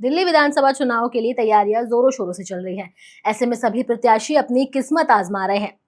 दिल्ली विधानसभा चुनाव के लिए तैयारियां जोरों शोरों से चल रही हैं। ऐसे में सभी प्रत्याशी अपनी किस्मत आजमा रहे हैं।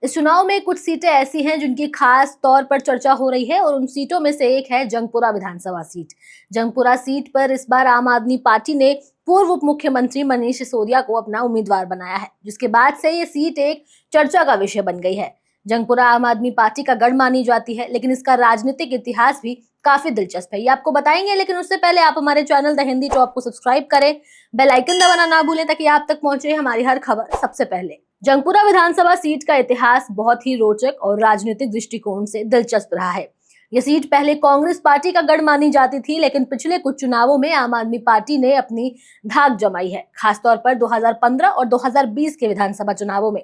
इस चुनाव में कुछ सीटें ऐसी हैं जिनकी खास तौर पर चर्चा हो रही है और उन सीटों में से एक है जंगपुरा विधानसभा सीट। जंगपुरा सीट पर इस बार आम आदमी पार्टी ने पूर्व उप मुख्यमंत्री मनीष सिसोदिया को अपना उम्मीदवार बनाया है, जिसके बाद से ये सीट एक चर्चा का विषय बन गई है। जंगपुरा आम आदमी पार्टी का गढ़ मानी जाती है, लेकिन इसका राजनीतिक इतिहास भी काफी दिलचस्प है। ये आपको बताएंगे, लेकिन उससे पहले आप हमारे चैनल द हिंदी टॉप को सब्सक्राइब करें, बेल आइकन दबाना ना भूलें ताकि आप तक पहुंचे हमारी हर खबर सबसे पहले। जंगपुरा विधानसभा सीट का इतिहास बहुत ही रोचक और राजनीतिक दृष्टिकोण से दिलचस्प रहा है। ये सीट पहले कांग्रेस पार्टी का गढ़ मानी जाती थी, लेकिन पिछले कुछ चुनावों में आम आदमी पार्टी ने अपनी धाक जमाई है। खासतौर पर 2015 और 2020 के विधानसभा चुनावों में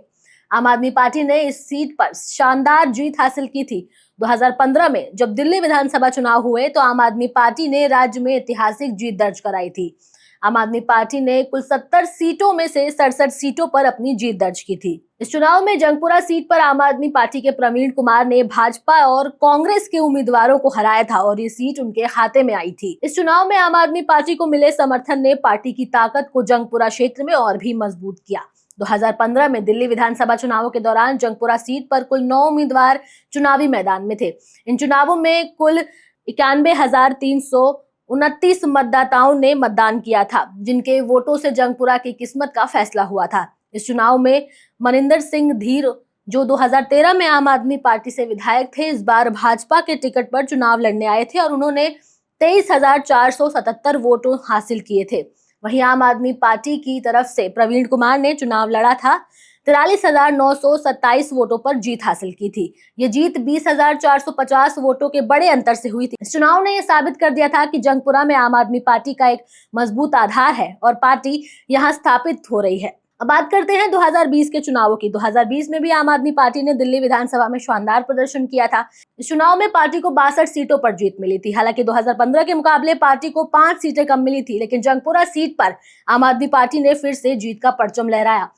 आम आदमी पार्टी ने इस सीट पर शानदार जीत हासिल की थी। 2015 में जब दिल्ली विधानसभा चुनाव हुए तो आम आदमी पार्टी ने राज्य में ऐतिहासिक जीत दर्ज कराई थी। आम आदमी पार्टी ने कुल 70 सीटों में से 67 सीटों पर अपनी जीत दर्ज की थी। इस चुनाव में जंगपुरा सीट पर आम आदमी पार्टी के प्रवीण कुमार ने भाजपा और कांग्रेस के उम्मीदवारों को हराया था और ये सीट उनके खाते में आई थी। इस चुनाव में आम आदमी पार्टी को मिले समर्थन ने पार्टी की ताकत को जंगपुरा क्षेत्र में और भी मजबूत किया। 2015 में दिल्ली विधानसभा चुनावों के दौरान जंगपुरा सीट पर कुल 9 उम्मीदवार चुनावी मैदान में थे। इन चुनावों में कुल 91,329 मतदाताओं ने मतदान किया था, जिनके वोटों से जंगपुरा की किस्मत का फैसला हुआ था। इस चुनाव में मनिंदर सिंह धीर, जो 2013 में आम आदमी पार्टी से विधायक थे, इस बार भाजपा के टिकट पर चुनाव लड़ने आए थे और उन्होंने 23,477 वोटों हासिल किए थे। वहीं आम आदमी पार्टी की तरफ से प्रवीण कुमार ने चुनाव लड़ा था। 43,927 वोटों पर जीत हासिल की थी। ये जीत 20,450 वोटों के बड़े अंतर से हुई थी। इस चुनाव ने यह साबित कर दिया था कि जंगपुरा में आम आदमी पार्टी का एक मजबूत आधार है और पार्टी यहां स्थापित हो रही है। अब बात करते हैं 2020 के चुनावों की। 2020 में भी आम आदमी पार्टी ने दिल्ली विधानसभा में शानदार प्रदर्शन किया था। इस चुनाव में पार्टी को 62 सीटों पर जीत मिली थी। हालांकि 2015 के मुकाबले पार्टी को 5 सीटें कम मिली थी, लेकिन जंगपुरा सीट पर आम आदमी पार्टी ने फिर से जीत का परचम लहराया।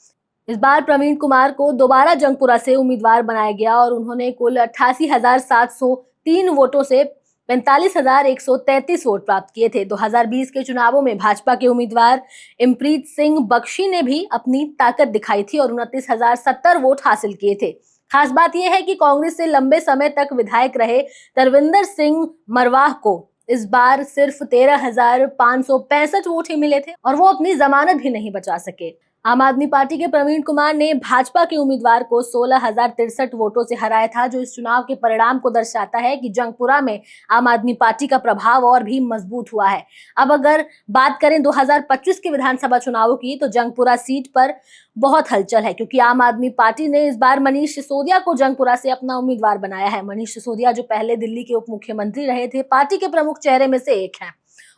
इस बार प्रवीण कुमार को दोबारा जंगपुरा से उम्मीदवार बनाया गया और उन्होंने कुल 88,703 वोटों से 45,133 वोट प्राप्त किए थे। 2020 के चुनावों में भाजपा के उम्मीदवार इमप्रीत सिंह बख्शी ने भी अपनी ताकत दिखाई थी और 29,070 वोट हासिल किए थे। खास बात यह है कि कांग्रेस से लंबे समय तक विधायक रहे तरविंदर सिंह मरवाह को इस बार सिर्फ 13,565 वोट ही मिले थे और वो अपनी जमानत भी नहीं बचा सके। आम आदमी पार्टी के प्रवीण कुमार ने भाजपा के उम्मीदवार को 16,063 वोटों से हराया था, जो इस चुनाव के परिणाम को दर्शाता है कि जंगपुरा में आम आदमी पार्टी का प्रभाव और भी मजबूत हुआ है। अब अगर बात करें 2025 के विधानसभा चुनावों की, तो जंगपुरा सीट पर बहुत हलचल है, क्योंकि आम आदमी पार्टी ने इस बार मनीष सिसोदिया को जंगपुरा से अपना उम्मीदवार बनाया है। मनीष सिसोदिया, जो पहले दिल्ली के उप मुख्यमंत्री रहे थे, पार्टी के प्रमुख चेहरे में से एक हैं।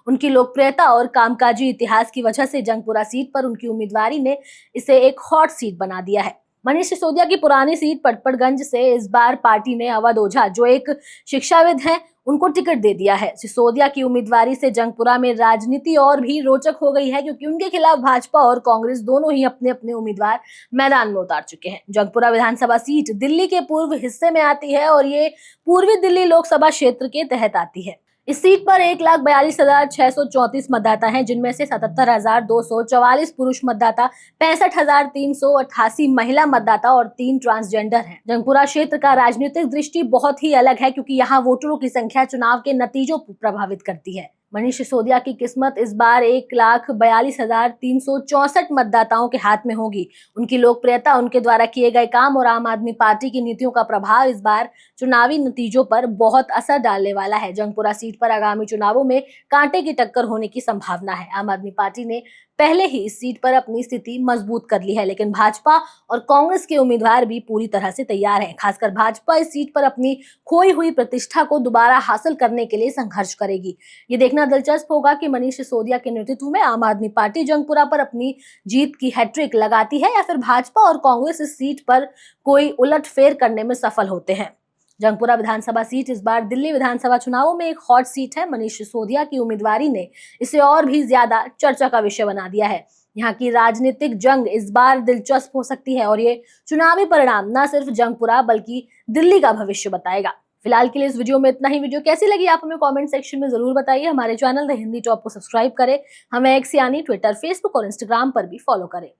उनकी लोकप्रियता और कामकाजी इतिहास की वजह से जंगपुरा सीट पर उनकी उम्मीदवारी ने इसे एक हॉट सीट बना दिया है। मनीष सिसोदिया की पुरानी सीट पटपड़गंज से इस बार पार्टी ने अवध ओझा, जो एक शिक्षाविद हैं, उनको टिकट दे दिया है। सिसोदिया की उम्मीदवारी से जंगपुरा में राजनीति और भी रोचक हो गई है, क्योंकि उनके खिलाफ भाजपा और कांग्रेस दोनों ही अपने अपने उम्मीदवार मैदान में उतार चुके हैं। जंगपुरा विधानसभा सीट दिल्ली के पूर्व हिस्से में आती है और ये पूर्वी दिल्ली लोकसभा क्षेत्र के तहत आती है। इस सीट पर 1,42,634 मतदाता हैं, जिनमें से 77,244 पुरुष मतदाता, 65,388 महिला मतदाता और 3 ट्रांसजेंडर हैं। जंगपुरा क्षेत्र का राजनीतिक दृष्टि बहुत ही अलग है, क्योंकि यहाँ वोटरों की संख्या चुनाव के नतीजों को प्रभावित करती है। मनीष सिसोदिया की किस्मत इस बार 1,42,364 मतदाताओं के हाथ में होगी। उनकी लोकप्रियता, उनके द्वारा किए गए काम और आम आदमी पार्टी की नीतियों का प्रभाव इस बार चुनावी नतीजों पर बहुत असर डालने वाला है। जंगपुरा सीट पर आगामी चुनावों में कांटे की टक्कर होने की संभावना है। आम आदमी पार्टी ने पहले ही इस सीट पर अपनी स्थिति मजबूत कर ली है, लेकिन भाजपा और कांग्रेस के उम्मीदवार भी पूरी तरह से तैयार हैं। खासकर भाजपा इस सीट पर अपनी खोई हुई प्रतिष्ठा को दोबारा हासिल करने के लिए संघर्ष करेगी। ये देखना दिलचस्प होगा कि मनीष सिसोदिया के नेतृत्व में आम आदमी पार्टी जंगपुरा पर अपनी जीत की हैट्रिक लगाती है या फिर भाजपा और कांग्रेस इस सीट पर कोई उलटफेर करने में सफल होते हैं। जंगपुरा विधानसभा सीट इस बार दिल्ली विधानसभा चुनावों में एक हॉट सीट है। मनीष सिसोदिया की उम्मीदवारी ने इसे और भी ज्यादा चर्चा का विषय बना दिया है। यहाँ की राजनीतिक जंग इस बार दिलचस्प हो सकती है और ये चुनावी परिणाम न सिर्फ जंगपुरा बल्कि दिल्ली का भविष्य बताएगा। फिलहाल के लिए इस वीडियो में इतना ही। वीडियो कैसी लगी आप हमें कमेंट सेक्शन में जरूर बताइए। हमारे चैनल द हिंदी टॉप को सब्सक्राइब करें, हमें एक्स यानी ट्विटर, फेसबुक और इंस्टाग्राम पर भी फॉलो करें।